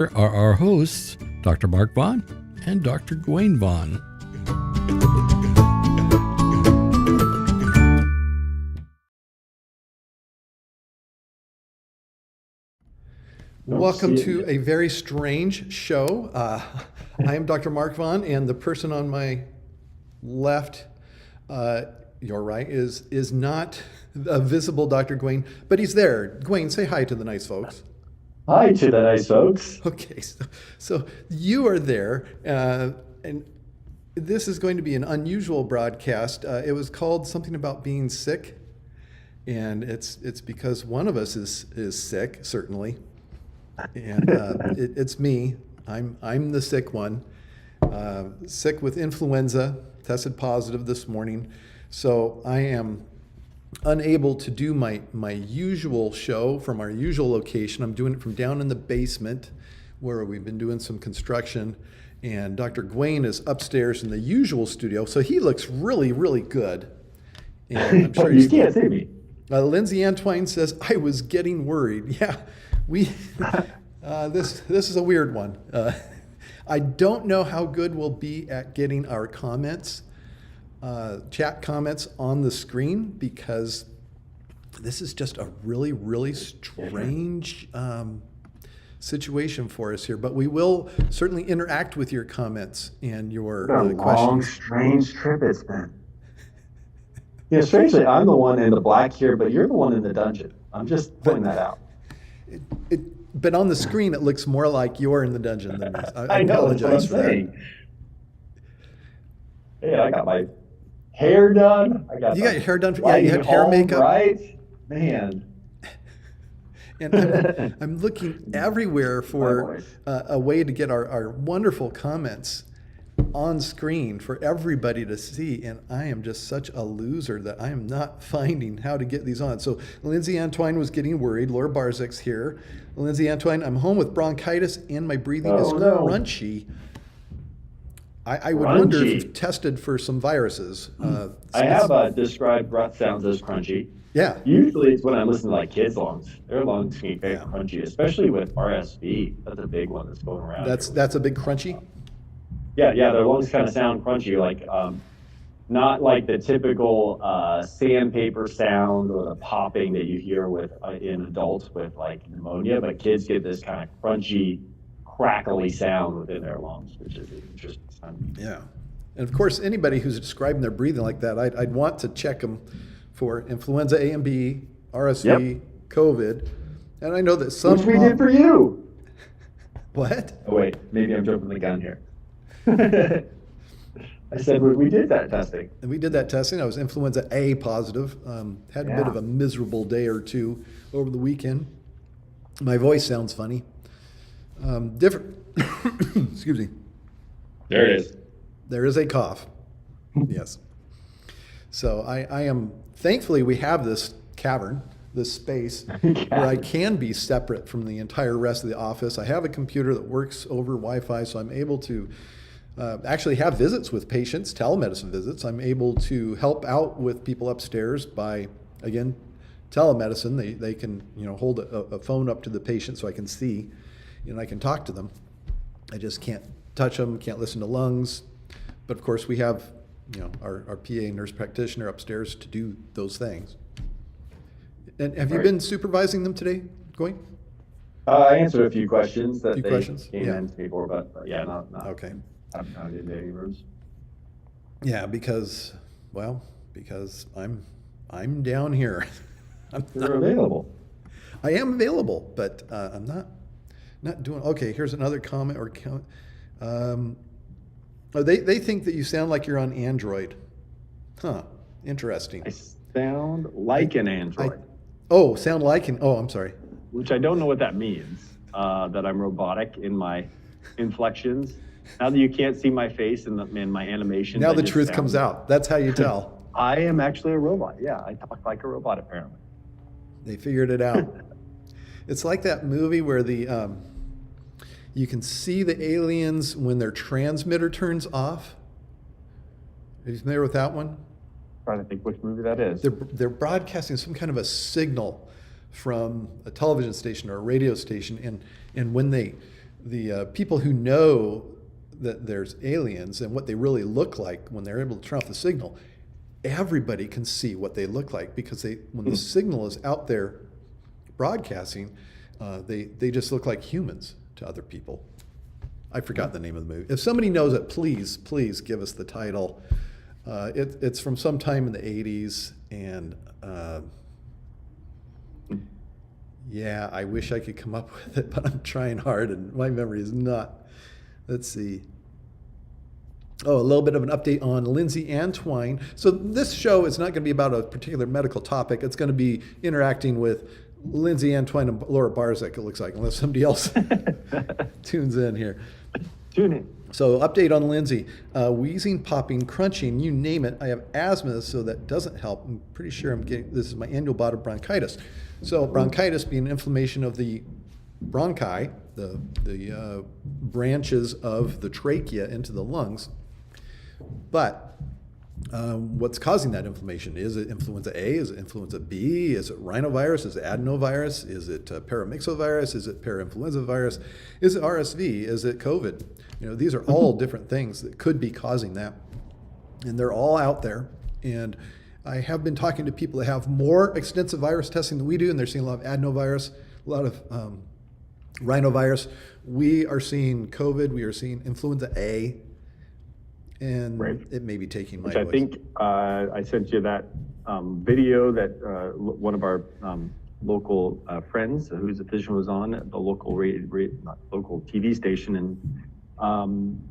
are our hosts, Dr. Mark Vaughn and Dr. Gwen Vaughn. Welcome to a very strange show. I am Dr. Mark Vaughn, and the person on my left, your right, is not a visible Dr. Gwen, but he's there. Gwen, say hi to the nice folks. Hi to the nice folks. Okay, so you are there, and this is going to be an unusual broadcast. It was called something about being sick, and it's because one of us is sick, certainly, and it's me. I'm the sick one, sick with influenza. Tested positive this morning, so I am unable to do my usual show from our usual location. I'm doing it from down in the basement where we've been doing some construction, and Dr. Gwen is upstairs in the usual studio, so he looks really, really good. And I'm sure you can't see me. Lindsay Anne says, I was getting worried. Yeah, this is a weird one. I don't know how good we'll be at getting our comments, chat comments on the screen, because this is just a really, really strange situation for us here. But we will certainly interact with your comments and your questions. Long, strange trip it's been. Yeah, strangely, I'm the one in the black here, but you're the one in the dungeon. I'm just pointing that out. But on the screen, it looks more like you're in the dungeon than me. I know, apologize for that. Hey, I got my hair done. You got your hair done? Yeah, you had hair makeup. Right? Man. And I'm looking everywhere for a way to get our wonderful comments on screen for everybody to see, and I am just such a loser that I am not finding how to get these on. So Lindsay Anne was getting worried. Laura Barzyk's here. Lindsay Anne, I'm home with bronchitis and my breathing is crunchy. I would wonder if you've tested for some viruses. I have described breath sounds as crunchy. Yeah. Usually it's when I listen to like kids' lungs. Their lungs can get very crunchy, especially with RSV. That's a big one that's going around. That's a big crunchy? Yeah, their lungs kind of sound crunchy, like not like the typical sandpaper sound or the popping that you hear with in adults with like pneumonia, but kids get this kind of crunchy, crackly sound within their lungs, which is interesting. Yeah, and of course, anybody who's describing their breathing like that, I'd want to check them for influenza AMG, RSV, COVID, and I know that some. Which we did for you. What? Oh wait, maybe I'm jumping the gun here. I said we did that testing. And we did that testing. I was influenza A positive. Had a bit of a miserable day or two over the weekend. My voice sounds funny. Different. Excuse me. There it is. There is a cough. Yes. So I am, thankfully we have this cavern, this space where I can be separate from the entire rest of the office. I have a computer that works over Wi-Fi, so I'm able to actually have visits with patients, telemedicine visits. I'm able to help out with people upstairs by, again, telemedicine. They can hold a phone up to the patient so I can see, I can talk to them. I just can't touch them, can't listen to lungs. But of course we have our PA nurse practitioner upstairs to do those things. And have you been supervising them today, Gwen? I answered a few questions that came in before, but yeah, not okay. I'm not in any rooms. Yeah, because I'm down here. You're available. I am available, but I'm not doing. Okay, here's another comment or comment. They think that you sound like you're on Android. Huh. Interesting. I sound like an Android. Sound like an. Oh, I'm sorry. Which I don't know what that means. That I'm robotic in my inflections. Now that you can't see my face in my animation. Now the truth comes out. That's how you tell. I am actually a robot. Yeah, I talk like a robot apparently. They figured it out. It's like that movie where you can see the aliens when their transmitter turns off. Are you familiar with that one? I'm trying to think which movie that is. They're broadcasting some kind of a signal from a television station or a radio station, and when they the people who know that there's aliens and what they really look like when they're able to turn off the signal, everybody can see what they look like because when the signal is out there broadcasting, they just look like humans to other people. I forgot the name of the movie. If somebody knows it, please give us the title. It's from sometime in the 80s, and yeah, I wish I could come up with it, but I'm trying hard, and my memory is not. Let's see. Oh, a little bit of an update on Lindsay Anne. So this show is not going to be about a particular medical topic. It's going to be interacting with Lindsay Anne and Laura Barzyk, it looks like, unless somebody else tunes in here. Tune in. So update on Lindsay. Wheezing, popping, crunching, you name it. I have asthma, so that doesn't help. I'm pretty sure this is my annual bout of bronchitis. So bronchitis being inflammation of the bronchi, the branches of the trachea into the lungs. But what's causing that inflammation? Is it influenza A? Is it influenza B? Is it rhinovirus? Is it adenovirus? Is it paramyxovirus? Is it parainfluenza virus? Is it RSV? Is it COVID? These are all different things that could be causing that. And they're all out there. And I have been talking to people that have more extensive virus testing than we do, and they're seeing a lot of adenovirus, a lot of rhinovirus. We are seeing COVID. We are seeing influenza A. And right. It may be taking my Which I voice. think I sent you that video that one of our local friends, who's a physician, was on at the local local TV station, and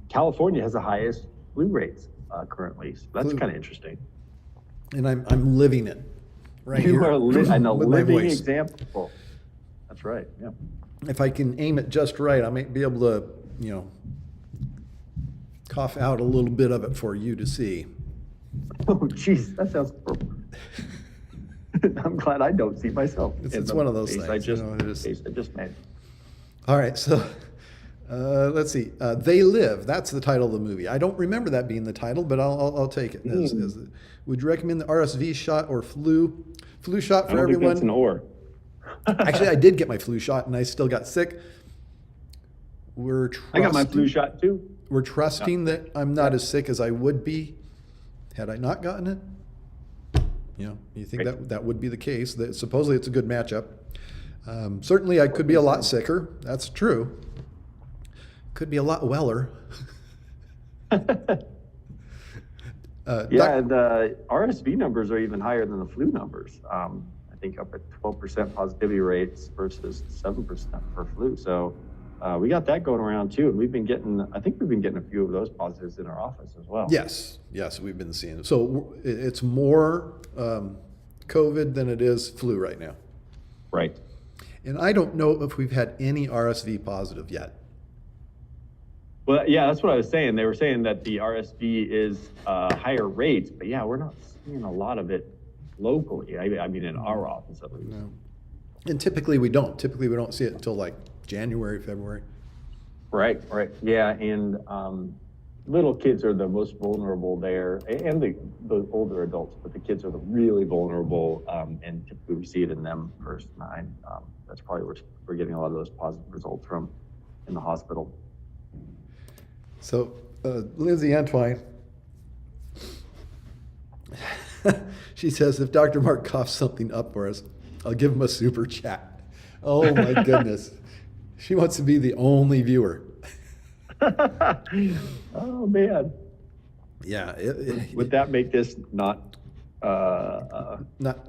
California has the highest flu rates currently. So that's kind of interesting. And I'm living it right You here. are and a with my living voice. example. That's right. Yeah. If I can aim it just right, I might be able to, cough out a little bit of it for you to see. Oh, geez, that sounds horrible. I'm glad I don't see myself. It's one of those things. I just made. All right, so let's see. They Live. That's the title of the movie. I don't remember that being the title, but I'll take it. Would you recommend the RSV shot or flu shot for I don't everyone? think that's an or. Actually, I did get my flu shot, and I still got sick. I got my flu shot too. We're trusting that I'm not as sick as I would be had I not gotten it. You think that would be the case. That supposedly it's a good matchup. Certainly I could be a lot sicker. That's true. Could be a lot weller. The RSV numbers are even higher than the flu numbers. I think up at 12% positivity rates versus 7% for flu. So we got that going around too. And we've been getting a few of those positives in our office as well. Yes, we've been seeing it. So it's more COVID than it is flu right now. Right. And I don't know if we've had any RSV positive yet. Well, yeah, that's what I was saying. They were saying that the RSV is higher rates, but yeah, we're not seeing a lot of it locally. I mean, in our office at least. No. And typically we don't. Typically we don't see it until like January, February. Right. Yeah, and little kids are the most vulnerable there, and the older adults, but the kids are the really vulnerable, and typically we see it in them first. And that's probably where we're getting a lot of those positive results from in the hospital. So, Lindsay Anne, she says, if Dr. Mark coughs something up for us, I'll give him a super chat. Oh my goodness. She wants to be the only viewer. Oh man. Yeah. Would that make this not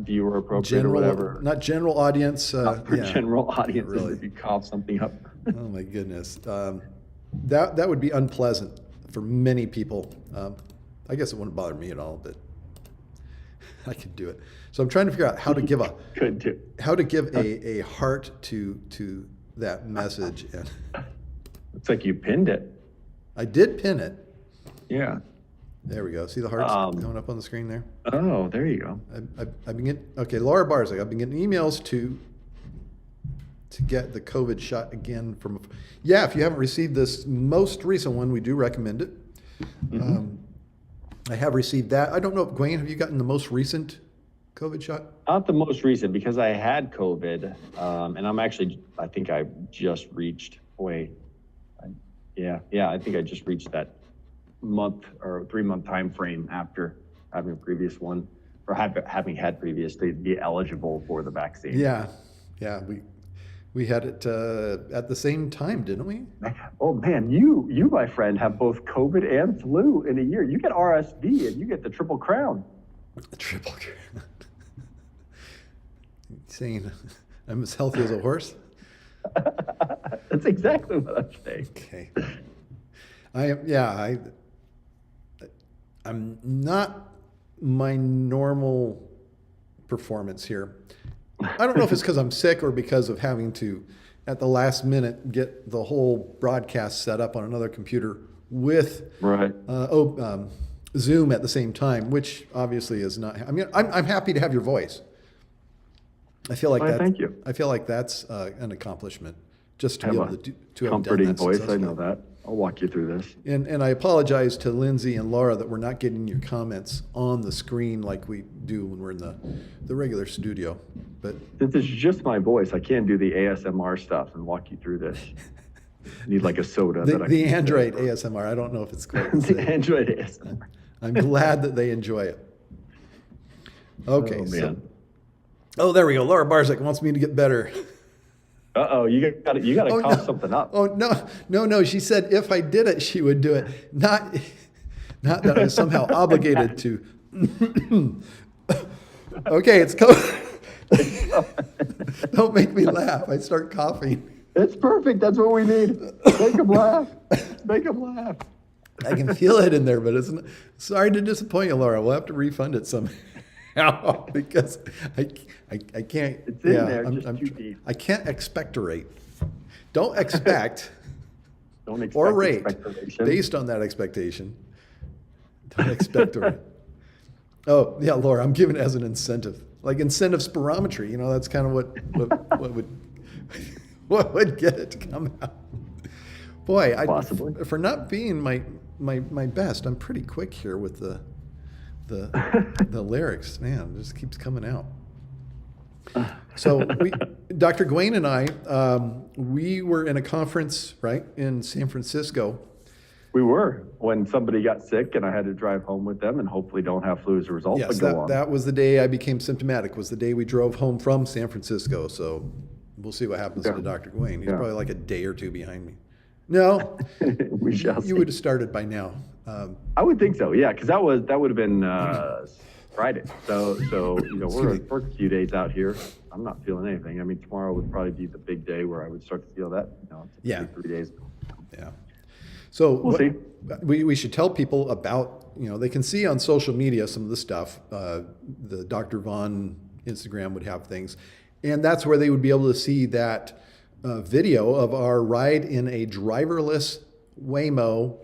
viewer appropriate or whatever? Not general audience. Not for general audiences really. if you cough something up. Oh my goodness. That would be unpleasant for many people. I guess it wouldn't bother me at all, but I could do it. So I'm trying to figure out how to give a heart to that message. And Looks like you pinned it. I did pin it. Yeah. There we go. See the hearts going up on the screen there? Oh, there you go. I've been getting, Laura Barzyk, I've been getting emails to get the COVID shot again from, if you haven't received this most recent one, we do recommend it. Mm-hmm. I have received that. I don't know, Gwen, have you gotten the most recent COVID shot? Not the most recent because I had COVID, and I think I just reached I think I just reached that month or 3-month time frame after having a previous one, or having had previous, to be eligible for the vaccine. Yeah, we had it at the same time, didn't we? Oh man, you my friend have both COVID and flu in a year. You get RSV and you get the triple crown. The triple crown. Saying I'm as healthy as a horse? That's exactly what I'm saying. Okay. I'm not my normal performance here. I don't know if it's because I'm sick or because of having to, at the last minute, get the whole broadcast set up on another computer with Zoom at the same time, which obviously is not. I mean, I'm happy to have your voice. I feel like thank you. I feel like that's an accomplishment, just to be able to have comforting done that voice. successfully. I know that. I'll walk you through this. And I apologize to Lindsay and Laura that we're not getting your comments on the screen like we do when we're in the regular studio. But Since it's just my voice, I can't do the ASMR stuff and walk you through this. I need like a soda. the Android ASMR, I don't know if it's quite the same. The Android ASMR. I'm glad that they enjoy it. Okay, Oh, man. Oh, there we go. Laura Barzyk wants me to get better. Uh-oh, you got to cough something up. Oh, no. She said if I did it, she would do it. Not that I was somehow obligated to. Okay, it's Don't make me laugh. I start coughing. It's perfect. That's what we need. Make them laugh. Make them laugh. I can feel it in there, but sorry to disappoint you, Laura. We'll have to refund it somehow because I can't. It's in there, just too deep. I can't expectorate. Don't expect. Don't expect or rate expectoration. based on that expectation. Don't expectorate. Oh yeah, Laura, I'm giving it as an incentive, like incentive spirometry. That's kind of what would get it to come out. Boy, Possibly. For not being my best, I'm pretty quick here with the lyrics. Man, it just keeps coming out. So Dr. Gwen and I, we were in a conference, right, in San Francisco. We were, when somebody got sick and I had to drive home with them and hopefully don't have flu as a result. Yes, but go on. that was the day I became symptomatic, was the day we drove home from San Francisco. So we'll see what happens to Dr. Gwen. He's probably like a day or two behind me. No, We shall see. you would have started by now. I would think so, yeah, because that would have been Friday. So we're a few days out here. I'm not feeling anything. I mean, tomorrow would probably be the big day where I would start to feel that. Yeah. 3 days. Yeah. So We'll see. We should tell people about, they can see on social media some of the stuff. The Dr. Vaughn Instagram would have things. And that's where they would be able to see that video of our ride in a driverless Waymo.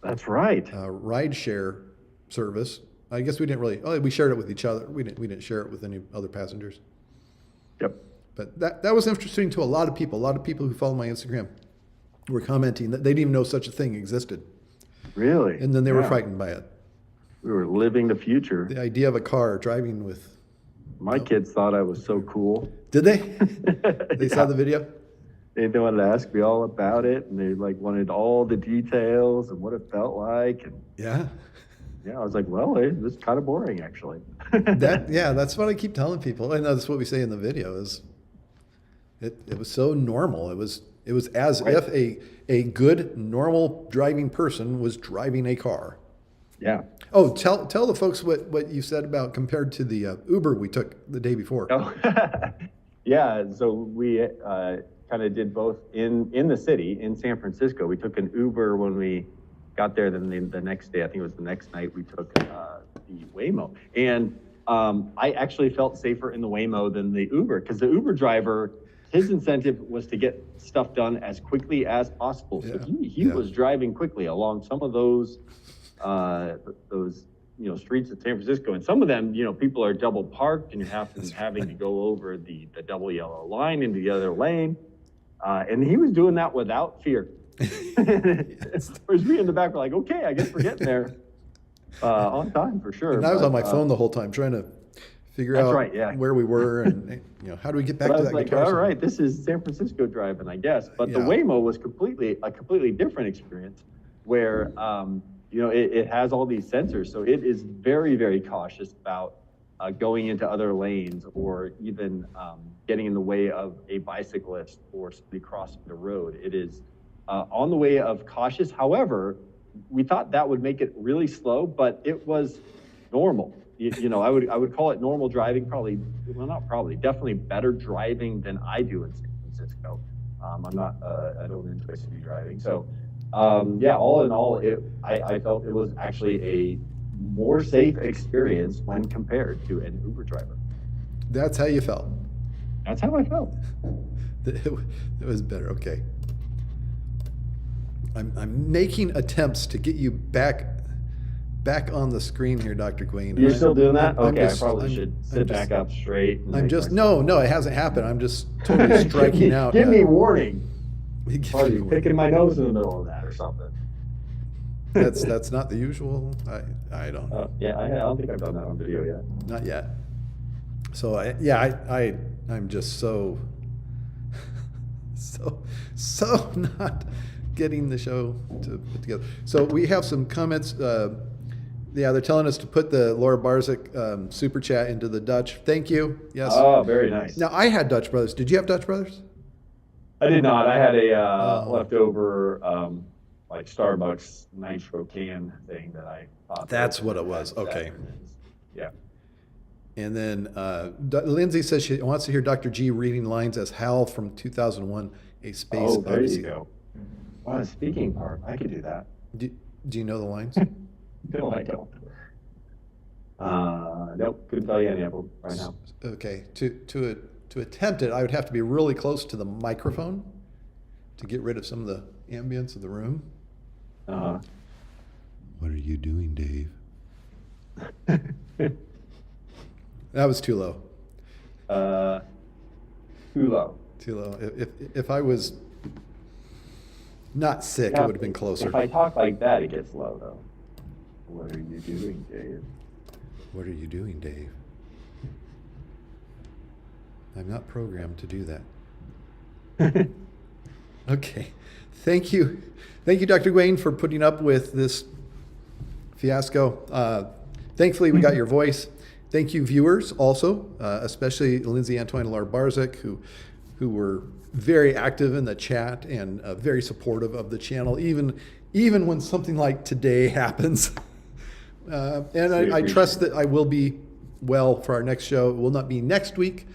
That's right. Ride share service. I guess we didn't really, we shared it with each other. We didn't share it with any other passengers. Yep. But that was interesting to a lot of people. A lot of people who follow my Instagram were commenting that they didn't even know such a thing existed. Really? And then they were frightened by it. We were living the future. The idea of a car driving with. My kids thought I was so cool. Did they? They saw the video? They wanted to ask me all about it, and they wanted all the details and what it felt like. And Yeah. I was like, well, it's kind of boring actually. That's what I keep telling people. And that's what we say in the video is it was so normal. It was as if a good, normal driving person was driving a car. Yeah. Oh, tell the folks what you said about compared to the Uber we took the day before. Oh. Yeah. So we kind of did both in the city in San Francisco. We took an Uber when we got there. Then the next day, I think it was the next night, we took the Waymo. And I actually felt safer in the Waymo than the Uber, because the Uber driver, his incentive was to get stuff done as quickly as possible. So he was driving quickly along some of those streets in San Francisco, and some of them, people are double parked, and you're having to go over the double yellow line into the other lane, and he was doing that without fear. Whereas we in the back were like, okay, I guess we're getting there on time for sure. And I was on my phone the whole time trying to figure That's out right, yeah. where we were and, how do we get back But I to was that like, guitar all solo? right, this is San Francisco driving, I guess. But the Yeah. Waymo was a completely different experience where, it has all these sensors. So it is very, very cautious about going into other lanes or even getting in the way of a bicyclist or somebody crossing the road. It is on the way of cautious. However, we thought that would make it really slow, but it was normal. I would call it normal driving, definitely better driving than I do in San Francisco. I don't enjoy city driving. So, all in all, I felt it was actually a more safe experience when compared to an Uber driver. That's how you felt. That's how I felt. It was better. Okay. I'm making attempts to get you back on the screen here, Dr. Gwen. You're still doing that? I'm Okay, just- I probably I'm- should I'm sit just- back up straight. and I'm make just, myself- no, it hasn't happened. I'm just totally striking out. Give me warning. Give Are me you warning. picking my nose in the middle of that or something? That's not the usual. I don't know. I don't think I've done that on video yet. Not yet. So I'm just so not getting the show to put together. So we have some comments. They're telling us to put the Laura Barzyk super chat into the Dutch. Thank you. Yes. Oh, very nice. Now I had Dutch Brothers. Did you have Dutch Brothers? I did not. I had a leftover like Starbucks nitro can thing that I thought. That's what it was. Okay. Yeah. And then Lindsay says she wants to hear Dr. G reading lines as Hal from 2001: A Space Oh, there Odyssey. you go. Wow, the speaking part. I could do that. Do you know the lines? No, I don't. Nope, couldn't tell you any of them right now. Okay. To attempt it, I would have to be really close to the microphone to get rid of some of the ambience of the room. What are you doing, Dave? That was too low. Too low. Too low. If I was not sick, it would have been closer. If I talk like that, it gets low, though. What are you doing, Dave? What are you doing, Dave? I'm not programmed to do that. Okay. Thank you. Thank you, Dr. Gwen, for putting up with this fiasco. Thankfully, we got your voice. Thank you, viewers, also, especially Lindsay Anne and Laura Barzyk, who were very active in the chat and very supportive of the channel, even when something like today happens. And I trust that I will be well for our next show. It will not be next week.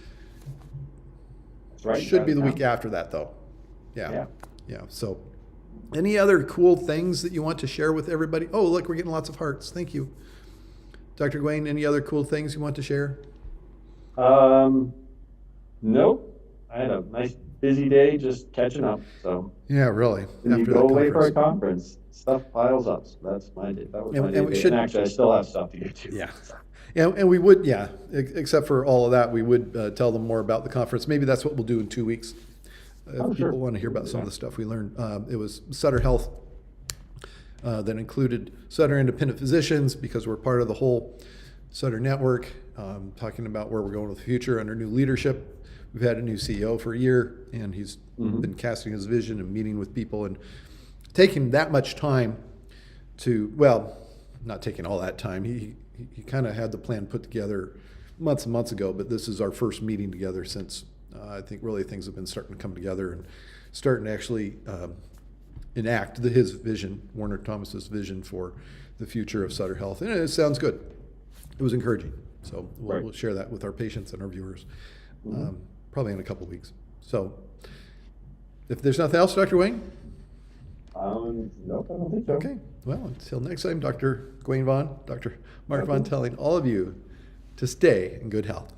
That's right. Should be the week after that, though. Yeah. So, any other cool things that you want to share with everybody? Oh, look, we're getting lots of hearts. Thank you. Dr. Gwen, any other cool things you want to share? Nope. I had a nice busy day just catching up. So Yeah, really. when you After go that away for a conference. conference, stuff piles up. So that's my day. That was And- my and we day. should- And actually, I still have stuff to get to. Yeah. And we would, except for all of that, we would tell them more about the conference. Maybe that's what we'll do in 2 weeks. If Oh, people sure. want to hear about some of the stuff we learned. It was Sutter Health that included Sutter independent physicians because we're part of the whole Sutter network, talking about where we're going with the future under new leadership. We've had a new CEO for a year, and he's been casting his vision and meeting with people and taking that much time to, well, not taking all that time. He kind of had the plan put together months and months ago, but this is our first meeting together since I think really things have been starting to come together and starting to actually enact his vision, Warner Thomas's vision for the future of Sutter Health. And it sounds good. It was encouraging. So we'll share that with our patients and our viewers probably in a couple of weeks. So if there's nothing else, Dr. Wayne? Nope, I don't think so. Okay. Well, until next time, Dr. Gwen Vaughn, Dr. Mark Vaughn telling all of you to stay in good health.